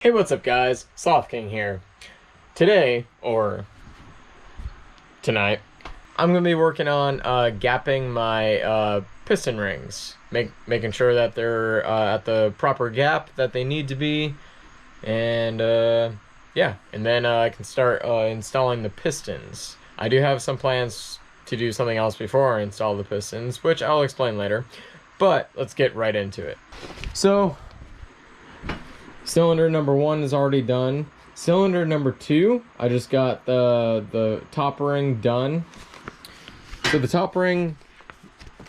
Hey, what's up guys? Sloth King here. Today, or tonight, I'm going to be working on gapping my piston rings. Making sure that they're at the proper gap that they need to be. And yeah, and then I can start installing the pistons. I do have some plans to do something else before I install the pistons, which I'll explain later. But let's get right into it. So, cylinder number 1 is already done. Cylinder number 2, I just got the top ring done. So the top ring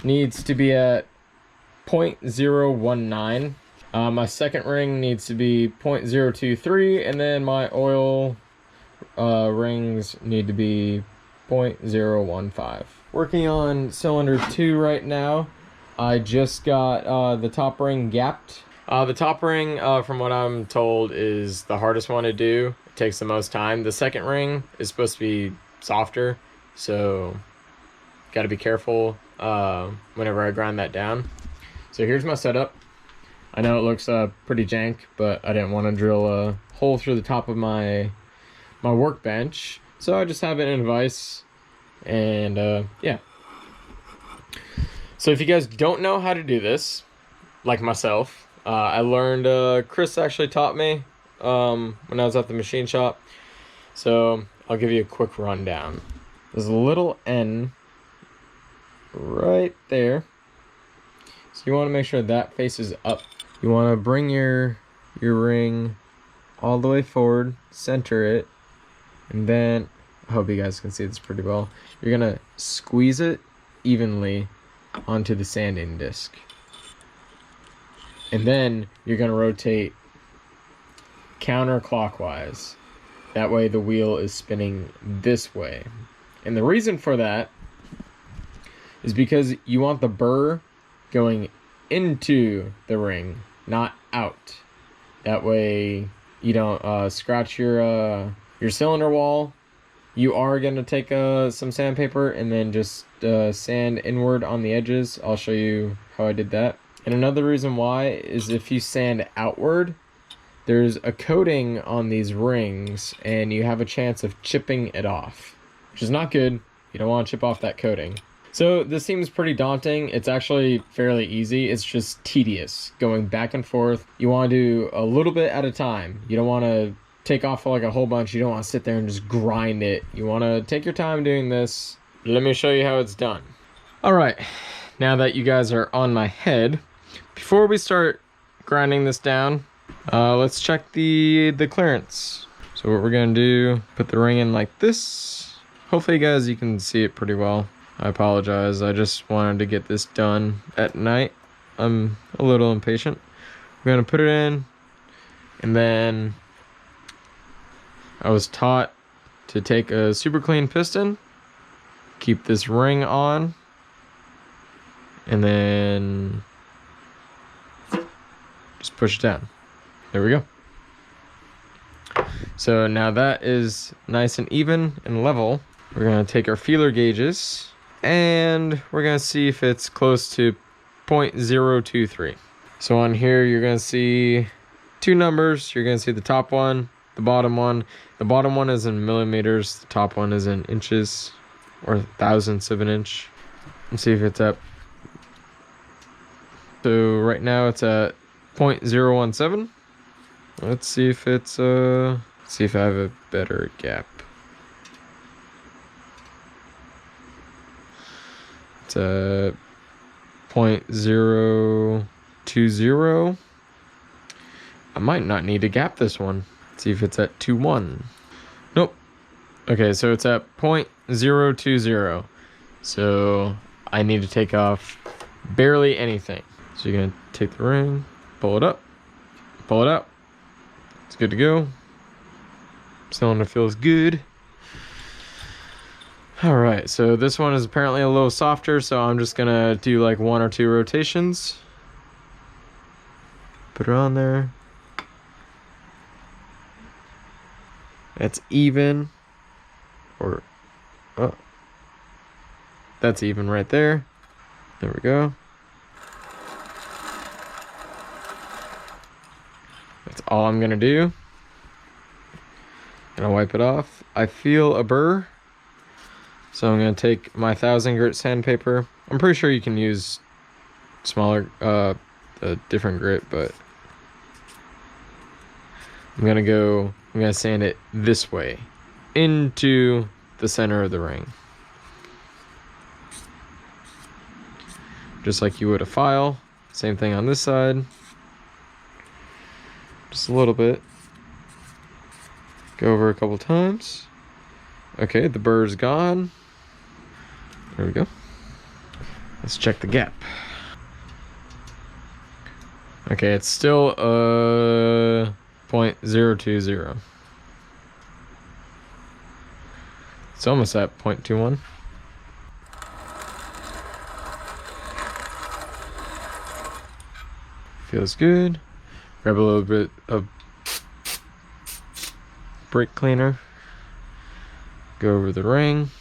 needs to be at 0.019. My second ring needs to be 0.023, and then my oil rings need to be 0.015. Working on cylinder 2 right now. I just got the top ring gapped. The top ring, from what I'm told, is the hardest one to do. It takes the most time. The second ring is supposed to be softer, so got to be careful whenever I grind that down. So here's my setup. I know it looks pretty jank, but I didn't want to drill a hole through the top of my workbench, so I just have it in a vise, and yeah. So if you guys don't know how to do this, like myself, I learned, Chris actually taught me when I was at the machine shop. So I'll give you a quick rundown. There's a little N right there. So you want to make sure that faces up. You want to bring your ring all the way forward, center it, and then, I hope you guys can see this pretty well, you're going to squeeze it evenly onto the sanding disc. And then you're going to rotate counterclockwise. That way the wheel is spinning this way. And the reason for that is because you want the burr going into the ring, not out. That way you don't scratch your cylinder wall. You are going to take some sandpaper and then just sand inward on the edges. I'll show you how I did that. And another reason why is if you sand outward, there's a coating on these rings and you have a chance of chipping it off, which is not good. You don't want to chip off that coating. So this seems pretty daunting. It's actually fairly easy. It's just tedious going back and forth. You want to do a little bit at a time. You don't want to take off like a whole bunch. You don't want to sit there and just grind it. You want to take your time doing this. Let me show you how it's done. All right, now that you guys are on my head, before we start grinding this down, let's check the clearance. So what we're gonna do, put the ring in like this. Hopefully guys, you can see it pretty well. I apologize, I just wanted to get this done at night. I'm a little impatient. We're gonna put it in, and then I was taught to take a super clean piston, keep this ring on, and then just push it down. There we go. So now that is nice and even and level. We're gonna take our feeler gauges and we're gonna see if it's close to 0.023. So on here you're gonna see two numbers. You're gonna see the top one, the bottom one. The bottom one is in millimeters, the top one is in inches, or thousandths of an inch. Let's see if it's up. So right now it's at 0.017. Let's see if it's see if I have a better gap. It's a 0.020. I might not need to gap this one. Let's see if it's at 2.1. Nope. Okay, so it's at 0.020. So I need to take off barely anything. So you're gonna take the ring, pull it up, pull it out. It's good to go. Cylinder feels good. All right, so this one is apparently a little softer, so I'm just gonna do like 1 or 2 rotations. Put it on there. That's even. Or, oh, that's even right there. There we go. That's all I'm gonna do. Gonna wipe it off. I feel a burr, so I'm gonna take my 1000 grit sandpaper. I'm pretty sure you can use smaller, a different grit, but I'm gonna sand it this way into the center of the ring, just like you would a file. Same thing on this side, just a little bit. Go over a couple times. Okay, the burr's gone. There we go. Let's check the gap. Okay, it's still 0.020. It's almost at 0.21. Feels good. Grab a little bit of brake cleaner. Go over the ring.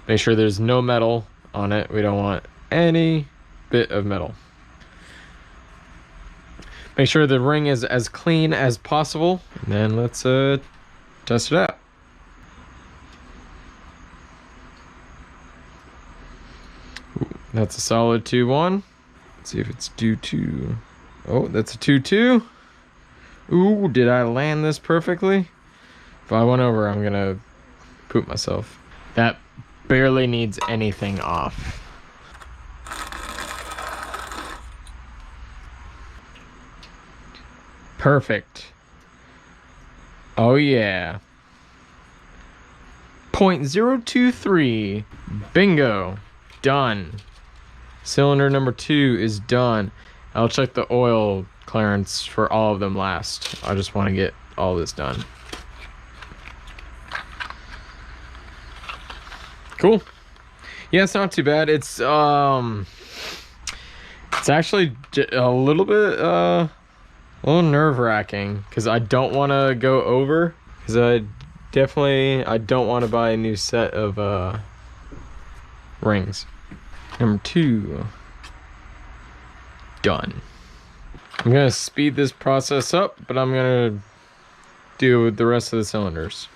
Make sure there's no metal on it. We don't want any bit of metal. Make sure the ring is as clean as possible. And then let's test it out. Ooh, that's a solid 2-1. Let's see if it's due to... Oh, that's a 2-2. Ooh, did I land this perfectly? If I went over, I'm gonna poop myself. That barely needs anything off. Perfect. Oh yeah. 0.023. Bingo. Done. Cylinder number 2 is done. I'll check the oil clearance for all of them last. I just want to get all this done. Cool. Yeah, it's not too bad. It's actually a little bit a little nerve-wracking because I don't want to go over, because I don't want to buy a new set of rings. Number 2 done. I'm gonna speed this process up, but I'm gonna do the rest of the cylinders.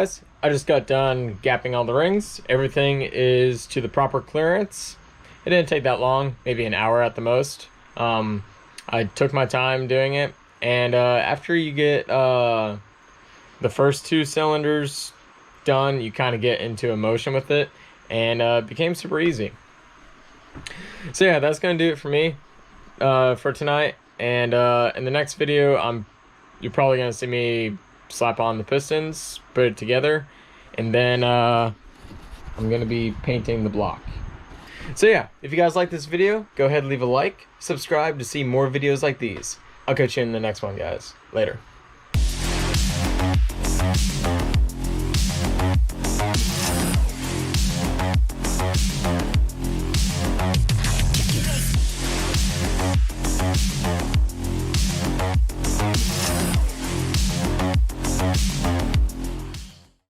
guys, I just got done gapping all the rings. Everything is to the proper clearance. It didn't take that long, maybe an hour at the most. I took my time doing it, and after you get the first 2 cylinders done, you kind of get into a motion with it, and it became super easy. So yeah, that's gonna do it for me for tonight. And in the next video, you're probably gonna see me slap on the pistons, put it together, and then I'm gonna be painting the block. So yeah, if you guys like this video, go ahead and leave a like, subscribe to see more videos like these. I'll catch you in the next one, guys. Later.